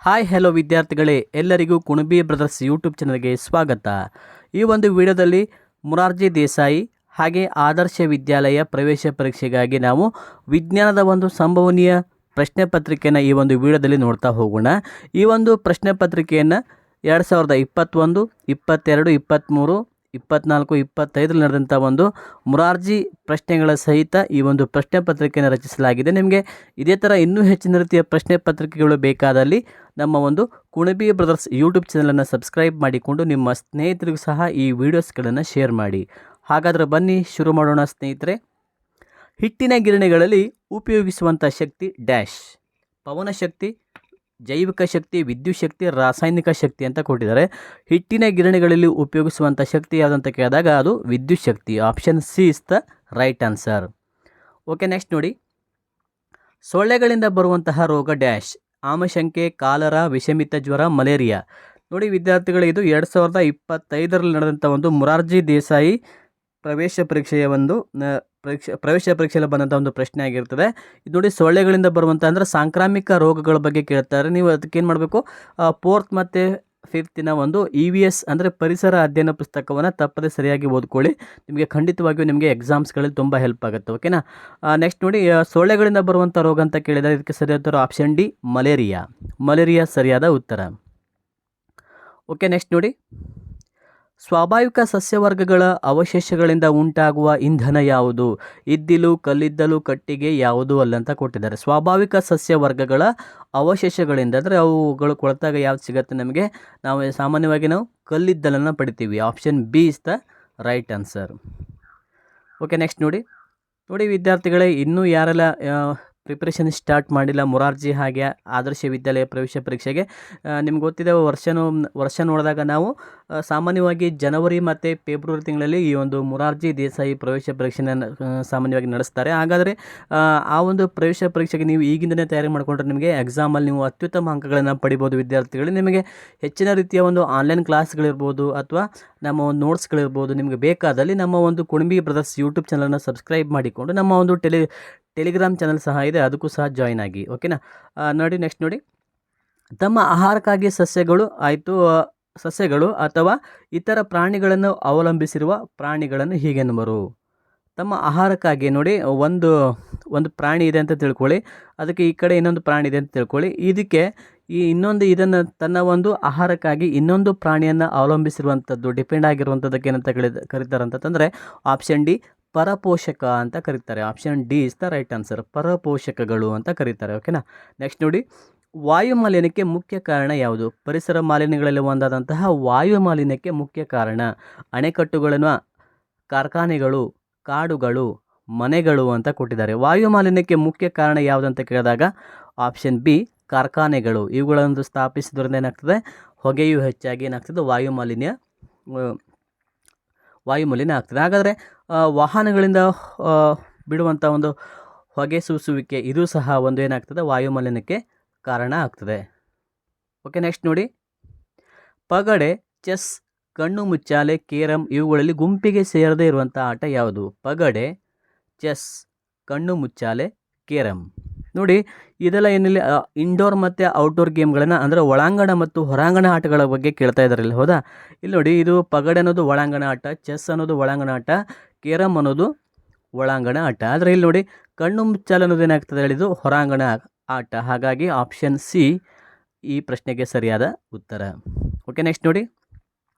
Hi hello ವಿದ್ಯಾರ್ಥಿಗಳೇ, ಎಲ್ಲರಿಗೂ Kunbi brothers YouTube ಚಾನಲ್ಗೆ ಸ್ವಾಗತ. ಈ ಒಂದು ವಿಡಿಯೋದಲ್ಲಿ ಮೊರಾರ್ಜಿ ದೇಸಾಯಿ ಹಾಗೆ ಆದರ್ಶ ವಿದ್ಯಾಲಯ ಪ್ರವೇಶ ಪರೀಕ್ಷೆಗಾಗಿ ನಾವು ವಿಜ್ಞಾನದ ಒಂದು ಸಂಭವನೀಯ ಪ್ರಶ್ನೆ ಪತ್ರಿಕೆಯನ್ನು ಈ ಒಂದು ವಿಡಿಯೋದಲ್ಲಿ ನೋಡ್ತಾ ಹೋಗೋಣ. ಈ ಒಂದು ಪ್ರಶ್ನೆ ಪತ್ರಿಕೆಯನ್ನು 2021, 22, 23, 24, 25ರಲ್ಲಿ ನಡೆದಂಥ ಒಂದು ಮೊರಾರ್ಜಿ ಪ್ರಶ್ನೆಗಳ ಸಹಿತ ಈ ಒಂದು ಪ್ರಶ್ನೆ ಪತ್ರಿಕೆಯನ್ನು ರಚಿಸಲಾಗಿದೆ. ನಿಮಗೆ ಇದೇ ಥರ ಇನ್ನೂ ಹೆಚ್ಚಿನ ರೀತಿಯ ಪ್ರಶ್ನೆ ಪತ್ರಿಕೆಗಳು ಬೇಕಾದಲ್ಲಿ ನಮ್ಮ ಒಂದು ಕುಣಬಿ ಬ್ರದರ್ಸ್ ಯೂಟ್ಯೂಬ್ ಚಾನಲನ್ನು ಸಬ್ಸ್ಕ್ರೈಬ್ ಮಾಡಿಕೊಂಡು ನಿಮ್ಮ ಸ್ನೇಹಿತರಿಗೂ ಸಹ ಈ ವಿಡಿಯೋಸ್ಗಳನ್ನು ಶೇರ್ ಮಾಡಿ. ಹಾಗಾದರೆ ಬನ್ನಿ ಶುರು ಮಾಡೋಣ ಸ್ನೇಹಿತರೆ. ಹಿಟ್ಟಿನ ಗಿರಣಿಗಳಲ್ಲಿ ಉಪಯೋಗಿಸುವಂಥ ಶಕ್ತಿ ಡ್ಯಾಶ್: ಪವನ ಶಕ್ತಿ, ಜೈವಿಕ ಶಕ್ತಿ, ವಿದ್ಯುತ್ ಶಕ್ತಿ, ರಾಸಾಯನಿಕ ಶಕ್ತಿ ಅಂತ ಕೊಟ್ಟಿದ್ದಾರೆ. ಹಿಟ್ಟಿನ ಗಿರಣಿಗಳಲ್ಲಿ ಉಪಯೋಗಿಸುವಂಥ ಶಕ್ತಿ ಯಾವುದಂತ ಕೇಳಿದಾಗ ಅದು ವಿದ್ಯುತ್ ಶಕ್ತಿ. Option C is the right answer. Okay, next ನೋಡಿ. ಸೊಳ್ಳೆಗಳಿಂದ ಬರುವಂತಹ ರೋಗ ಡ್ಯಾಶ್: ಆಮಶಂಕೆ, ಕಾಲರ, ವಿಷಮಿತ ಜ್ವರ, ಮಲೇರಿಯಾ. ನೋಡಿ ವಿದ್ಯಾರ್ಥಿಗಳು, ಇದು 2025ರಲ್ಲಿ ನಡೆದಂಥ ಒಂದು ಮೊರಾರ್ಜಿ ದೇಸಾಯಿ ಪ್ರವೇಶ ಪರೀಕ್ಷೆಯ ಒಂದು ಪ್ರವೇಶ ಪರೀಕ್ಷೆಯಲ್ಲಿ ಬಂದಂಥ ಒಂದು ಪ್ರಶ್ನೆ ಆಗಿರ್ತದೆ. ಇದು ನೋಡಿ, ಸೊಳ್ಳೆಗಳಿಂದ ಬರುವಂಥ ಅಂದರೆ ಸಾಂಕ್ರಾಮಿಕ ರೋಗಗಳ ಬಗ್ಗೆ ಕೇಳ್ತಾರೆ. ನೀವು ಅದಕ್ಕೇನು ಮಾಡಬೇಕು, 4th ಮತ್ತು 5th ಒಂದು EVS ಅಂದರೆ ಪರಿಸರ ಅಧ್ಯಯನ ಪುಸ್ತಕವನ್ನು ತಪ್ಪದೆ ಸರಿಯಾಗಿ ಓದ್ಕೊಳ್ಳಿ. ನಿಮಗೆ ಖಂಡಿತವಾಗಿಯೂ ನಿಮಗೆ ಎಕ್ಸಾಮ್ಸ್ಗಳಲ್ಲಿ ತುಂಬ ಹೆಲ್ಪ್ ಆಗುತ್ತೆ. ಓಕೆನಾ. ನೆಕ್ಸ್ಟ್ ನೋಡಿ, ಸೊಳ್ಳೆಗಳಿಂದ ಬರುವಂಥ ರೋಗ ಅಂತ ಕೇಳಿದರೆ ಇದಕ್ಕೆ ಸರಿಯಾದ ಉತ್ತರ ಆಪ್ಷನ್ ಡಿ, ಮಲೇರಿಯಾ. ಮಲೇರಿಯಾ ಸರಿಯಾದ ಉತ್ತರ. ಓಕೆ, ನೆಕ್ಸ್ಟ್ ನೋಡಿ. ಸ್ವಾಭಾವಿಕ ಸಸ್ಯವರ್ಗಗಳ ಅವಶೇಷಗಳಿಂದ ಉಂಟಾಗುವ ಇಂಧನ ಯಾವುದು? ಇದ್ದಿಲು, ಕಲ್ಲಿದ್ದಲು, ಕಟ್ಟಿಗೆ, ಯಾವುದು ಅಲ್ಲ ಅಂತ ಕೊಟ್ಟಿದ್ದಾರೆ. ಸ್ವಾಭಾವಿಕ ಸಸ್ಯವರ್ಗಗಳ ಅವಶೇಷಗಳಿಂದ ಅಂದರೆ ಅವುಗಳು ಕೊಳೆತಾಗ ಯಾವ್ದು ಸಿಗುತ್ತೆ ನಮಗೆ? ನಾವು ಸಾಮಾನ್ಯವಾಗಿ ಕಲ್ಲಿದ್ದಲನ್ನು ಪಡಿತೀವಿ. Option B is the right answer. Okay, next ನೋಡಿ. ವಿದ್ಯಾರ್ಥಿಗಳೇ, ಇನ್ನೂ ಯಾರೆಲ್ಲ ಪ್ರಿಪ್ರೇಷನ್ ಸ್ಟಾರ್ಟ್ ಮಾಡಿಲ್ಲ ಮೊರಾರ್ಜಿ ಹಾಗೆ ಆದರ್ಶ ವಿದ್ಯಾಲಯ ಪ್ರವೇಶ ಪರೀಕ್ಷೆಗೆ, ನಿಮ್ಗೆ ಗೊತ್ತಿದೆ ವರ್ಷ ನೋಡಿದಾಗ ನಾವು ಸಾಮಾನ್ಯವಾಗಿ ಜನವರಿ ಮತ್ತು ಫೆಬ್ರವರಿ ತಿಂಗಳಲ್ಲಿ ಈ ಒಂದು ಮೊರಾರ್ಜಿ ದೇಸಾಯಿ ಪ್ರವೇಶ ಪರೀಕ್ಷೆಯನ್ನು ಸಾಮಾನ್ಯವಾಗಿ ನಡೆಸ್ತಾರೆ. ಹಾಗಾದರೆ ಆ ಒಂದು ಪ್ರವೇಶ ಪರೀಕ್ಷೆಗೆ ನೀವು ಈಗಿಂದಲೇ ತಯಾರಿ ಮಾಡಿಕೊಂಡ್ರೆ ನಿಮಗೆ ಎಕ್ಸಾಮಲ್ಲಿ ನೀವು ಅತ್ಯುತ್ತಮ ಅಂಕಗಳನ್ನು ಪಡಿಬೋದು. ವಿದ್ಯಾರ್ಥಿಗಳು, ನಿಮಗೆ ಹೆಚ್ಚಿನ ರೀತಿಯ ಒಂದು ಆನ್ಲೈನ್ ಕ್ಲಾಸ್ಗಳಿರ್ಬೋದು ಅಥವಾ ನಮ್ಮ ಒಂದು ನೋಟ್ಸ್ಗಳಿರ್ಬೋದು, ನಿಮಗೆ ಬೇಕಾದಲ್ಲಿ ನಮ್ಮ ಒಂದು ಕುಣಬಿ ಬ್ರದರ್ಸ್ ಯೂಟ್ಯೂಬ್ ಚಾನಲನ್ನು ಸಬ್ಸ್ಕ್ರೈಬ್ ಮಾಡಿಕೊಂಡು ನಮ್ಮ ಒಂದು ಟೆಲಿಗ್ರಾಮ್ ಚಾನಲ್ ಸಹ ಇದೆ, ಅದಕ್ಕೂ ಸಹ ಜಾಯ್ನ್ ಆಗಿ. ಓಕೆನಾ. ನೋಡಿ, ನೆಕ್ಸ್ಟ್ ನೋಡಿ. ತಮ್ಮ ಆಹಾರಕ್ಕಾಗಿ ಸಸ್ಯಗಳು ಅಥವಾ ಇತರ ಪ್ರಾಣಿಗಳನ್ನು ಅವಲಂಬಿಸಿರುವ ಪ್ರಾಣಿಗಳನ್ನು ಹೀಗೆನ್ನುವರು. ತಮ್ಮ ಆಹಾರಕ್ಕಾಗಿ ನೋಡಿ, ಒಂದು ಪ್ರಾಣಿ ಇದೆ ಅಂತ ತಿಳ್ಕೊಳ್ಳಿ, ಅದಕ್ಕೆ ಈ ಕಡೆ ಇನ್ನೊಂದು ಪ್ರಾಣಿ ಇದೆ ಅಂತ ತಿಳ್ಕೊಳ್ಳಿ. ಇದಕ್ಕೆ ಇದನ್ನು ತನ್ನ ಒಂದು ಆಹಾರಕ್ಕಾಗಿ ಇನ್ನೊಂದು ಪ್ರಾಣಿಯನ್ನು ಅವಲಂಬಿಸಿರುವಂಥದ್ದು, ಡಿಪೆಂಡ್ ಆಗಿರುವಂಥದ್ದಕ್ಕೆ ಏನಂತ ಕರೀತಾರೆ ಅಂತಂದರೆ ಆಪ್ಷನ್ ಡಿ, ಪರಪೋಷಕ ಅಂತ ಕರೀತಾರೆ. Option D is the right answer. ಪರಪೋಷಕಗಳು ಅಂತ ಕರೀತಾರೆ. ಓಕೆನಾ. ನೆಕ್ಸ್ಟ್ ನೋಡಿ. ವಾಯು ಮಾಲಿನ್ಯಕ್ಕೆ ಮುಖ್ಯ ಕಾರಣ ಯಾವುದು? ಪರಿಸರ ಮಾಲಿನ್ಯಗಳಲ್ಲಿ ಒಂದಾದಂತಹ ವಾಯು ಮಾಲಿನ್ಯಕ್ಕೆ ಮುಖ್ಯ ಕಾರಣ ಅಣೆಕಟ್ಟುಗಳನ್ನು, ಕಾರ್ಖಾನೆಗಳು, ಕಾಡುಗಳು, ಮನೆಗಳು ಅಂತ ಕೊಟ್ಟಿದ್ದಾರೆ. ವಾಯು ಮಾಲಿನ್ಯಕ್ಕೆ ಮುಖ್ಯ ಕಾರಣ ಯಾವುದಂತ ಕೇಳಿದಾಗ ಆಪ್ಷನ್ ಬಿ, ಕಾರ್ಖಾನೆಗಳು. ಇವುಗಳನ್ನು ಸ್ಥಾಪಿಸಿದ್ರಿಂದ ಏನಾಗ್ತದೆ? ಹೊಗೆಯು ಹೆಚ್ಚಾಗಿ ಏನಾಗ್ತದೆ? ವಾಯು ಮಾಲಿನ್ಯ ಆಗ್ತದೆ. ಹಾಗಾದರೆ ವಾಹನಗಳಿಂದ ಬಿಡುವಂಥ ಒಂದು ಹೊಗೆ ಸೂಸುವಿಕೆ, ಇದು ಸಹ ಒಂದು ಏನಾಗ್ತದೆ? ವಾಯು ಮಾಲಿನ್ಯಕ್ಕೆ ಕಾರಣ ಆಗ್ತದೆ. ಓಕೆ, ನೆಕ್ಸ್ಟ್ ನೋಡಿ. ಪಗಡೆ, ಚೆಸ್, ಕಣ್ಣು ಮುಚ್ಚಾಲೆ, ಕೇರಂ ಇವುಗಳಲ್ಲಿ ಗುಂಪಿಗೆ ಸೇರದೇ ಇರುವಂಥ ಆಟ ಯಾವುದು? ಪಗಡೆ, ಚೆಸ್, ಕಣ್ಣು ಮುಚ್ಚಾಲೆ, ಕೇರಂ. ನೋಡಿ, ಇದೆಲ್ಲ ಏನಿಲ್ಲ ಇಂಡೋರ್ ಮತ್ತು ಔಟ್ಡೋರ್ ಗೇಮ್ಗಳನ್ನು ಅಂದರೆ ಒಳಾಂಗಣ ಮತ್ತು ಹೊರಾಂಗಣ ಆಟಗಳ ಬಗ್ಗೆ ಕೇಳ್ತಾ ಇದ್ದಾರೆ ಇಲ್ಲಿ. ಹೌದಾ? ಇಲ್ಲಿ ನೋಡಿ, ಇದು ಪಗಡೆ ಅನ್ನೋದು ಒಳಾಂಗಣ ಆಟ, ಚೆಸ್ ಅನ್ನೋದು ಒಳಾಂಗಣ ಆಟ, ಕೇರಂ ಅನ್ನೋದು ಒಳಾಂಗಣ ಆಟ. ಆದರೆ ಇಲ್ಲಿ ನೋಡಿ, ಕಣ್ಣು ಮುಚ್ಚಾಲೆ ಅನ್ನೋದು ಏನಾಗ್ತದೆ ಹೇಳಿದ್ದು? ಹೊರಾಂಗಣ ಆಟ. ಹಾಗಾಗಿ ಆಪ್ಷನ್ ಸಿ ಈ ಪ್ರಶ್ನೆಗೆ ಸರಿಯಾದ ಉತ್ತರ. ಓಕೆ, ನೆಕ್ಸ್ಟ್ ನೋಡಿ.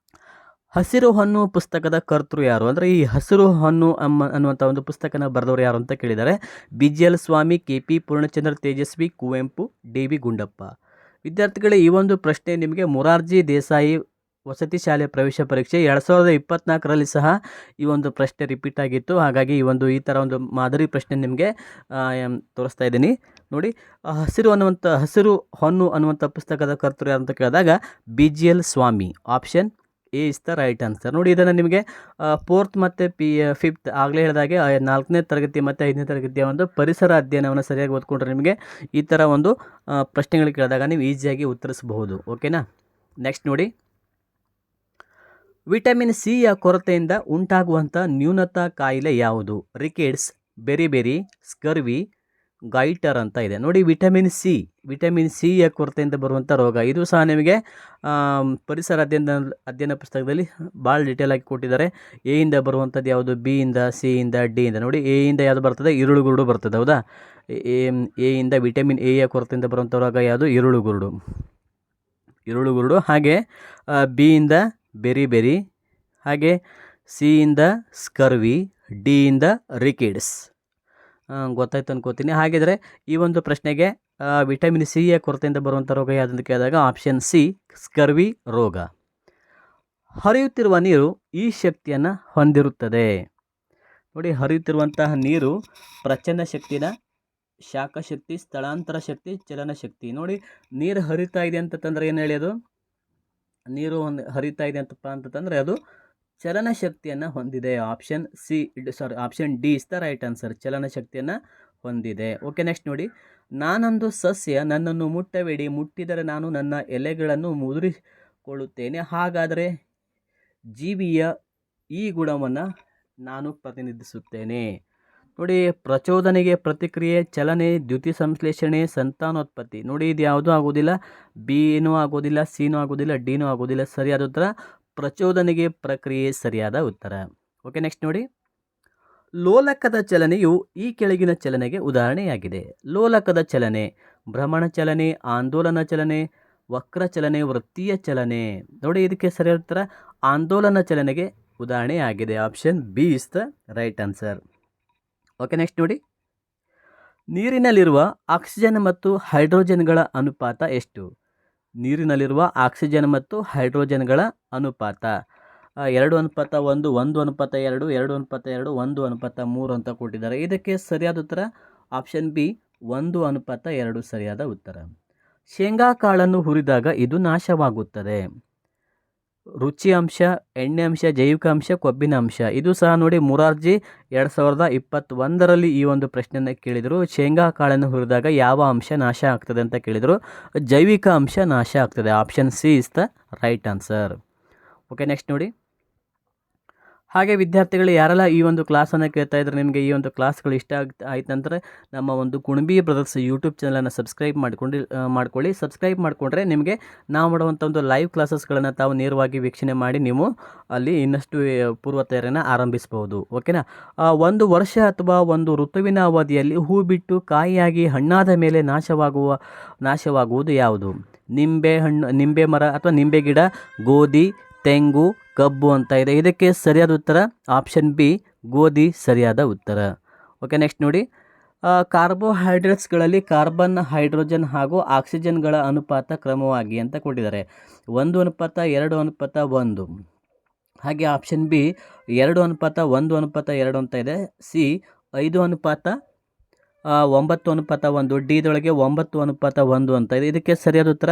ಹಸಿರು ಹೊನ್ನು ಪುಸ್ತಕದ ಕರ್ತೃ ಯಾರು? ಅಂದರೆ ಈ ಹಸಿರು ಹೊನ್ನು ಅನ್ನುವಂಥ ಒಂದು ಪುಸ್ತಕನ ಬರೆದವರು ಯಾರು ಅಂತ ಕೇಳಿದ್ದಾರೆ. BGL ಸ್ವಾಮಿ, KP ಪೂರ್ಣಚಂದ್ರ ತೇಜಸ್ವಿ, ಕುವೆಂಪು, DB ಗುಂಡಪ್ಪ. ವಿದ್ಯಾರ್ಥಿಗಳೇ, ಈ ಒಂದು ಪ್ರಶ್ನೆ ನಿಮಗೆ ಮೊರಾರ್ಜಿ ದೇಸಾಯಿ ವಸತಿ ಶಾಲೆ ಪ್ರವೇಶ ಪರೀಕ್ಷೆ 2024ರಲ್ಲಿ ಸಹ ಈ ಒಂದು ಪ್ರಶ್ನೆ ರಿಪೀಟ್ ಆಗಿತ್ತು. ಹಾಗಾಗಿ ಈ ಥರ ಒಂದು ಮಾದರಿ ಪ್ರಶ್ನೆ ನಿಮಗೆ ತೋರಿಸ್ತಾ ಇದ್ದೀನಿ. ನೋಡಿ, ಹಸಿರು ಹೊನ್ನು ಅನ್ನುವಂಥ ಪುಸ್ತಕದ ಕರ್ತೃ ಯಾರು ಅಂತ ಕೇಳಿದಾಗ BGL ಸ್ವಾಮಿ. Option A is the right answer. ನೋಡಿ, ಇದನ್ನು ನಿಮಗೆ 4th ಮತ್ತು 5th ಆಗಲೇ ಹೇಳಿದಾಗೆ 4ನೇ ತರಗತಿ ಮತ್ತು 5ನೇ ತರಗತಿಯ ಒಂದು ಪರಿಸರ ಅಧ್ಯಯನವನ್ನು ಸರಿಯಾಗಿ ಓದ್ಕೊಂಡ್ರೆ ನಿಮಗೆ ಈ ಥರ ಒಂದು ಪ್ರಶ್ನೆಗಳು ಕೇಳಿದಾಗ ನೀವು ಈಸಿಯಾಗಿ ಉತ್ತರಿಸಬಹುದು. ಓಕೆನಾ. ನೆಕ್ಸ್ಟ್ ನೋಡಿ. ವಿಟಮಿನ್ ಸಿಯ ಕೊರತೆಯಿಂದ ಉಂಟಾಗುವಂಥ ನ್ಯೂನತಾ ಕಾಯಿಲೆ ಯಾವುದು? ರಿಕೆಟ್ಸ್, ಬೆರಿಬೆರಿ, ಸ್ಕರ್ವಿ, ಗೈಟರ್ ಅಂತ ಇದೆ. ನೋಡಿ ವಿಟಮಿನ್ ಸಿಯ ಕೊರತೆಯಿಂದ ಬರುವಂಥ ರೋಗ. ಇದು ಸಹ ನಿಮಗೆ ಪರಿಸರ ಅಧ್ಯಯನ ಪುಸ್ತಕದಲ್ಲಿ ಭಾಳ ಡೀಟೇಲಾಗಿ ಕೊಟ್ಟಿದ್ದಾರೆ. ಎಯಿಂದ ಬರುವಂಥದ್ದು ಯಾವುದು, ಬಿಯಿಂದ, ಸಿಯಿಂದ, ಡಿಯಿಂದ. ನೋಡಿ ಎಯಿಂದ ಯಾವುದು ಬರ್ತದೆ, ಇರುಳುಗುರುಡು ಬರ್ತದೆ, ಹೌದಾ. ಎಯಿಂದ ವಿಟಮಿನ್ ಎಯ ಕೊರತೆಯಿಂದ ಬರುವಂಥ ರೋಗ ಯಾವುದು, ಇರುಳುಗುರುಡು. ಹಾಗೆ ಬಿಯಿಂದ ಬೆರಿ, ಹಾಗೆ ಸಿಯಿಂದ ಸ್ಕರ್ವಿ, ಡಿಯಿಂದ ರಿಕಿಡ್ಸ್. ಗೊತ್ತಾಯ್ತು ಅನ್ಕೋತೀನಿ. ಹಾಗಿದ್ರೆ ಈ ಒಂದು ಪ್ರಶ್ನೆಗೆ ವಿಟಮಿನ್ ಸಿಯ ಕೊರತೆಯಿಂದ ಬರುವಂಥ ರೋಗ ಯಾವುದಂತ ಕೇಳಿದಾಗ ಆಪ್ಷನ್ ಸಿ ಸ್ಕರ್ವಿ ರೋಗ. ಹರಿಯುತ್ತಿರುವ ನೀರು ಈ ಶಕ್ತಿಯನ್ನು ಹೊಂದಿರುತ್ತದೆ. ನೋಡಿ, ಹರಿಯುತ್ತಿರುವಂತಹ ನೀರು ಪ್ರಚಂಡ ಶಕ್ತಿನ, ಶಾಖ ಶಕ್ತಿ, ಸ್ಥಳಾಂತರ ಶಕ್ತಿ, ಚಲನ ಶಕ್ತಿ. ನೋಡಿ, ನೀರು ಹರಿತಾ ಇದೆ ಅಂತಂದ್ರೆ ಏನು ಹೇಳಿ, ಅದು ನೀರು ಹರಿತಾ ಇದೆ ಅಂತಂದರೆ ಅದು ಚಲನ ಶಕ್ತಿಯನ್ನು ಹೊಂದಿದೆ. Option D is the right answer. ಚಲನ ಶಕ್ತಿಯನ್ನು ಹೊಂದಿದೆ. ಓಕೆ, ನೆಕ್ಸ್ಟ್ ನೋಡಿ, ನಾನೊಂದು ಸಸ್ಯ, ನನ್ನನ್ನು ಮುಟ್ಟಬೇಡಿ, ಮುಟ್ಟಿದರೆ ನಾನು ನನ್ನ ಎಲೆಗಳನ್ನು ಮುದುರಿಕೊಳ್ಳುತ್ತೇನೆ. ಹಾಗಾದರೆ ಜೀವಿಯ ಈ ಗುಣವನ್ನು ನಾನು ಪ್ರತಿನಿಧಿಸುತ್ತೇನೆ. ನೋಡಿ, ಪ್ರಚೋದನೆಗೆ ಪ್ರತಿಕ್ರಿಯೆ, ಚಲನೆ, ದ್ಯುತಿ ಸಂಶ್ಲೇಷಣೆ, ಸಂತಾನೋತ್ಪತ್ತಿ. ನೋಡಿ, ಇದು ಯಾವುದೂ ಆಗೋದಿಲ್ಲ, ಬಿನೂ ಆಗೋದಿಲ್ಲ, ಸಿನೂ ಆಗೋದಿಲ್ಲ, ಡಿನೂ ಆಗೋದಿಲ್ಲ. ಸರಿಯಾದ ಉತ್ತರ ಪ್ರಚೋದನೆಗೆ ಪ್ರಕ್ರಿಯೆ ಸರಿಯಾದ ಉತ್ತರ. ಓಕೆ, ನೆಕ್ಸ್ಟ್ ನೋಡಿ, ಲೋಲಕದ ಚಲನೆಯು ಈ ಕೆಳಗಿನ ಚಲನೆಗೆ ಉದಾಹರಣೆಯಾಗಿದೆ. ಲೋಲಕದ ಚಲನೆ ಭ್ರಮಣ ಚಲನೆ, ಆಂದೋಲನ ಚಲನೆ, ವಕ್ರ ಚಲನೆ, ವೃತ್ತೀಯ ಚಲನೆ. ನೋಡಿ, ಇದಕ್ಕೆ ಸರಿಯಾದ ಉತ್ತರ ಆಂದೋಲನ ಚಲನೆಗೆ ಉದಾಹರಣೆಯಾಗಿದೆ. Option B is the right answer. Okay, next ನೋಡಿ, ನೀರಿನಲ್ಲಿರುವ ಆಕ್ಸಿಜನ್ ಮತ್ತು ಹೈಡ್ರೋಜನ್ಗಳ ಅನುಪಾತ ಎಷ್ಟು? ನೀರಿನಲ್ಲಿರುವ ಆಕ್ಸಿಜನ್ ಮತ್ತು ಹೈಡ್ರೋಜನ್ಗಳ ಅನುಪಾತ 2:1, 1:2, 2:2, 1:3 ಅಂತ ಕೊಟ್ಟಿದ್ದಾರೆ. ಇದಕ್ಕೆ ಸರಿಯಾದ ಉತ್ತರ ಆಪ್ಷನ್ ಬಿ 1:2 ಸರಿಯಾದ ಉತ್ತರ. ಶೇಂಗಾ ಕಾಳನ್ನು ಹುರಿದಾಗ ಇದು ನಾಶವಾಗುತ್ತದೆ. ರುಚಿ ಅಂಶ, ಎಣ್ಣೆ ಅಂಶ, ಜೈವಿಕ ಅಂಶ, ಕೊಬ್ಬಿನ ಅಂಶ. ಇದು ಸಹ ನೋಡಿ, ಮುರಾರ್ಜಿ 2021ರಲ್ಲಿ ಈ ಒಂದು ಪ್ರಶ್ನೆಯನ್ನು ಕೇಳಿದರು. ಶೇಂಗಾ ಕಾಳನ್ನು ಹುರಿದಾಗ ಯಾವ ಅಂಶ ನಾಶ ಆಗ್ತದೆ ಅಂತ ಕೇಳಿದರು. ಜೈವಿಕ ಅಂಶ ನಾಶ ಆಗ್ತದೆ. Option C is the right answer. Okay, next ನೋಡಿ, ಹಾಗೆ ವಿದ್ಯಾರ್ಥಿಗಳು ಯಾರೆಲ್ಲ ಈ ಒಂದು ಕ್ಲಾಸನ್ನು ಕೇಳ್ತಾ ಇದ್ದಾರೆ, ನಿಮಗೆ ಈ ಒಂದು ಕ್ಲಾಸ್ಗಳು ಇಷ್ಟ ಆಯ್ತಂದ್ರೆ ನಮ್ಮ ಒಂದು ಕುಣಬಿ ಬ್ರದರ್ಸ್ ಯೂಟ್ಯೂಬ್ ಚಾನಲನ್ನು ಸಬ್ಸ್ಕ್ರೈಬ್ ಮಾಡ್ಕೊಳ್ಳಿ. ಸಬ್ಸ್ಕ್ರೈಬ್ ಮಾಡಿಕೊಂಡ್ರೆ ನಿಮಗೆ ನಾವು ಮಾಡುವಂಥ ಒಂದು ಲೈವ್ ಕ್ಲಾಸಸ್ಗಳನ್ನು ತಾವು ನೇರವಾಗಿ ವೀಕ್ಷಣೆ ಮಾಡಿ ನೀವು ಅಲ್ಲಿ ಇನ್ನಷ್ಟು ಪೂರ್ವ ತಯಾರಿಯನ್ನು ಆರಂಭಿಸಬಹುದು. ಓಕೆನಾ. ಒಂದು ವರ್ಷ ಅಥವಾ ಒಂದು ಋತುವಿನ ಅವಧಿಯಲ್ಲಿ ಹೂ ಬಿಟ್ಟು ಕಾಯಿಯಾಗಿ ಹಣ್ಣಾದ ಮೇಲೆ ನಾಶವಾಗುವುದು ಯಾವುದು? ನಿಂಬೆ ಮರ ಅಥವಾ ನಿಂಬೆ ಗಿಡ, ಗೋಧಿ, ತೆಂಗು, ಕಬ್ಬು ಅಂತ ಇದೆ. ಇದಕ್ಕೆ ಸರಿಯಾದ ಉತ್ತರ ಆಪ್ಷನ್ ಬಿ ಗೋಧಿ ಸರಿಯಾದ ಉತ್ತರ. ಓಕೆ, ನೆಕ್ಸ್ಟ್ ನೋಡಿ, ಕಾರ್ಬೋಹೈಡ್ರೇಟ್ಸ್ಗಳಲ್ಲಿ ಕಾರ್ಬನ್, ಹೈಡ್ರೋಜನ್ ಹಾಗೂ ಆಕ್ಸಿಜನ್ಗಳ ಅನುಪಾತ ಕ್ರಮವಾಗಿ ಅಂತ ಕೊಟ್ಟಿದ್ದಾರೆ. 1:2:1. ಹಾಗೆ ಆಪ್ಷನ್ ಬಿ 2:1:2 ಅಂತ ಇದೆ. ಸಿ 5:9:1. ಡಿದೊಳಗೆ 9:1 ಅಂತ ಇದೆ. ಇದಕ್ಕೆ ಸರಿಯಾದ ಉತ್ತರ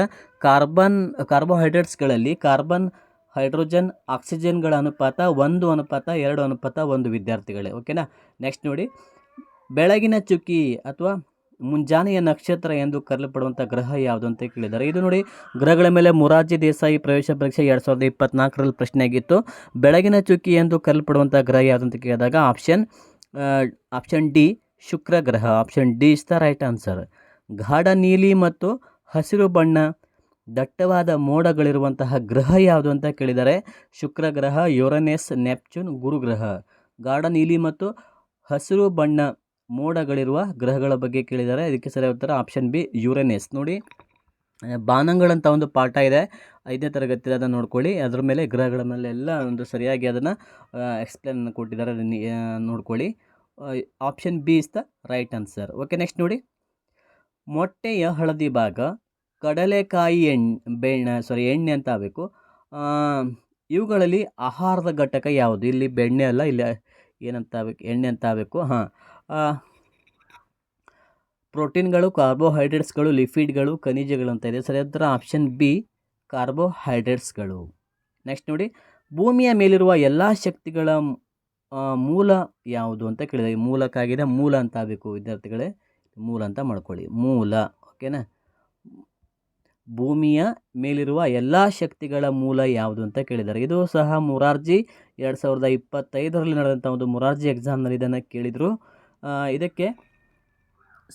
ಕಾರ್ಬೋಹೈಡ್ರೇಟ್ಸ್ಗಳಲ್ಲಿ ಕಾರ್ಬನ್, ಹೈಡ್ರೋಜನ್, ಆಕ್ಸಿಜನ್ಗಳ ಅನುಪಾತ 1:2:1 ವಿದ್ಯಾರ್ಥಿಗಳೇ. ಓಕೆನಾ. ನೆಕ್ಸ್ಟ್ ನೋಡಿ, ಬೆಳಗಿನ ಚುಕ್ಕಿ ಅಥವಾ ಮುಂಜಾನೆಯ ನಕ್ಷತ್ರ ಎಂದು ಕರೆಯಲ್ಪಡುವಂಥ ಗ್ರಹ ಯಾವುದು ಅಂತ ಕೇಳಿದ್ದಾರೆ. ಇದು ನೋಡಿ, ಗ್ರಹಗಳ ಮೇಲೆ ಮೊರಾರ್ಜಿ ದೇಸಾಯಿ ಪ್ರವೇಶ ಪರೀಕ್ಷೆ 2024ರಲ್ಲಿ ಪ್ರಶ್ನೆ ಆಗಿತ್ತು. ಬೆಳಗಿನ ಚುಕ್ಕಿ ಎಂದು ಕರೆಯಲ್ಪಡುವಂಥ ಗ್ರಹ ಯಾವುದು ಅಂತ ಕೇಳಿದಾಗ ಆಪ್ಷನ್ ಡಿ ಶುಕ್ರ ಗ್ರಹ. Option D is the right answer. ಗಾಢ ನೀಲಿ ಮತ್ತು ಹಸಿರು ಬಣ್ಣ ದಟ್ಟವಾದ ಮೋಡಗಳಿರುವಂತಹ ಗ್ರಹ ಯಾವುದು ಅಂತ ಕೇಳಿದರೆ ಶುಕ್ರ ಗ್ರಹ, ಯುರೇನಸ್, ನೆಪ್ಚೂನ್, ಗುರುಗ್ರಹ. ಗಾಢ ನೀಲಿ ಮತ್ತು ಹಸಿರು ಬಣ್ಣ ಮೋಡಗಳಿರುವ ಗ್ರಹಗಳ ಬಗ್ಗೆ ಕೇಳಿದ್ದಾರೆ. ಇದಕ್ಕೆ ಸರಿಯಾದ ಉತ್ತರ ಆಪ್ಷನ್ ಬಿ ಯುರೇನಸ್. ನೋಡಿ, ಬಾನಂಗಳಂತ ಒಂದು ಪಾಠ ಇದೆ 5ನೇ ತರಗತಿಯಲ್ಲಿ, ಅದನ್ನು ನೋಡ್ಕೊಳ್ಳಿ. ಅದ್ರ ಮೇಲೆ ಗ್ರಹಗಳ ಮೇಲೆ ಎಲ್ಲ ಒಂದು ಸರಿಯಾಗಿ ಅದನ್ನು ಎಕ್ಸ್ಪ್ಲೇನ್ ಕೊಟ್ಟಿದ್ದಾರೆ, ಅದನ್ನು ನೋಡ್ಕೊಳ್ಳಿ. Option B is the right answer. Okay, next ನೋಡಿ, ಮೊಟ್ಟೆಯ ಹಳದಿ ಭಾಗ ಕಡಲೆಕಾಯಿ ಎಣ್ಣೆ ಅಂತ ಆಗಬೇಕು. ಇವುಗಳಲ್ಲಿ ಆಹಾರದ ಘಟಕ ಯಾವುದು? ಇಲ್ಲಿ ಬೆಣ್ಣೆ ಅಲ್ಲ, ಇಲ್ಲಿ ಏನಂತ ಆಗಬೇಕು, ಎಣ್ಣೆ ಅಂತ ಆಗಬೇಕು. ಪ್ರೋಟೀನ್ಗಳು, ಕಾರ್ಬೋಹೈಡ್ರೇಟ್ಸ್ಗಳು, ಲಿಪಿಡ್ಗಳು, ಖನಿಜಗಳು ಅಂತ ಇದೆ. ಸರಿಯಾದ ಉತ್ತರ ಆಪ್ಷನ್ ಬಿ ಕಾರ್ಬೋಹೈಡ್ರೇಟ್ಸ್ಗಳು. ನೆಕ್ಸ್ಟ್ ನೋಡಿ, ಭೂಮಿಯ ಮೇಲಿರುವ ಎಲ್ಲ ಶಕ್ತಿಗಳ ಮೂಲ ಯಾವುದು ಅಂತ ಕೇಳಿದೆ. ಮೂಲಕ್ಕಾಗಿದೆ, ಮೂಲ ಅಂತ ಆಗಬೇಕು ವಿದ್ಯಾರ್ಥಿಗಳೇ, ಮೂಲ ಅಂತ ಮಾಡ್ಕೊಳ್ಳಿ. ಮೂಲ. ಓಕೆನಾ. ಭೂಮಿಯ ಮೇಲಿರುವ ಎಲ್ಲ ಶಕ್ತಿಗಳ ಮೂಲ ಯಾವುದು ಅಂತ ಕೇಳಿದ್ದಾರೆ. ಇದು ಸಹ ಮೊರಾರ್ಜಿ 2025ರಲ್ಲಿ ನಡೆದಂಥ ಒಂದು ಮೊರಾರ್ಜಿ ಎಕ್ಸಾಮ್ನಲ್ಲಿ ಇದನ್ನು ಕೇಳಿದರು. ಇದಕ್ಕೆ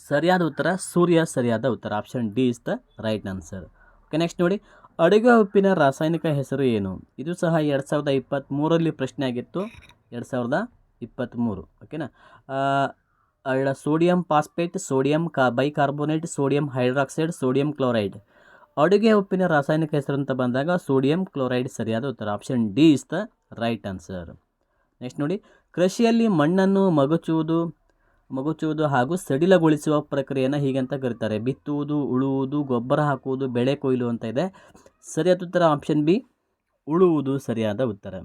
ಸರಿಯಾದ ಉತ್ತರ ಸೂರ್ಯ ಸರಿಯಾದ ಉತ್ತರ. Option D is the right answer. Okay, next ನೋಡಿ, ಅಡುಗೆ ಉಪ್ಪಿನ ರಾಸಾಯನಿಕ ಹೆಸರು ಏನು? ಇದು ಸಹ 2023ರಲ್ಲಿ ಪ್ರಶ್ನೆ ಆಗಿತ್ತು, 2023. ಓಕೆನಾ. Sodium phosphate, sodium bicarbonate, sodium hydroxide, sodium chloride. ಅಡುಗೆ ಉಪ್ಪಿನ ರಾಸಾಯನಿಕ ಹೆಸರು ಅಂತ ಬಂದಾಗ ಸೋಡಿಯಂ ಕ್ಲೋರೈಡ್ ಸರಿಯಾದ ಉತ್ತರ. Option D is the right answer. Next ನೋಡಿ, ಕೃಷಿಯಲ್ಲಿ ಮಣ್ಣನ್ನು ಮಗುಚುವುದು ಹಾಗೂ ಸಡಿಲಗೊಳಿಸುವ ಪ್ರಕ್ರಿಯೆಯನ್ನು ಹೀಗಂತ ಕರೀತಾರೆ. ಬಿತ್ತುವುದು, ಉಳುವುದು, ಗೊಬ್ಬರ ಹಾಕುವುದು, ಬೆಳೆ ಕೊಯ್ಲು ಅಂತ ಇದೆ. ಸರಿಯಾದ ಉತ್ತರ ಆಪ್ಷನ್ ಬಿ, ಉಳುವುದು ಸರಿಯಾದ ಉತ್ತರ.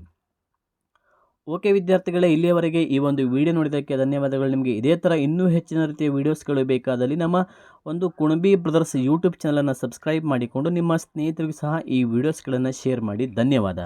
ಓಕೆ ವಿದ್ಯಾರ್ಥಿಗಳೇ, ಇಲ್ಲಿಯವರೆಗೆ ಈ ಒಂದು ವಿಡಿಯೋ ನೋಡಿದ್ದಕ್ಕೆ ಧನ್ಯವಾದಗಳು. ನಿಮಗೆ ಇದೇ ಥರ ಇನ್ನೂ ಹೆಚ್ಚಿನ ರೀತಿಯ ವೀಡಿಯೋಸ್ಗಳು ಬೇಕಾದಲ್ಲಿ ನಮ್ಮ ಒಂದು ಕುಣಬಿ ಬ್ರದರ್ಸ್ ಯೂಟ್ಯೂಬ್ ಚಾನಲನ್ನು ಸಬ್ಸ್ಕ್ರೈಬ್ ಮಾಡಿಕೊಂಡು ನಿಮ್ಮ ಸ್ನೇಹಿತರಿಗೂ ಸಹ ಈ ವಿಡಿಯೋಸ್ಗಳನ್ನು ಶೇರ್ ಮಾಡಿ. ಧನ್ಯವಾದ.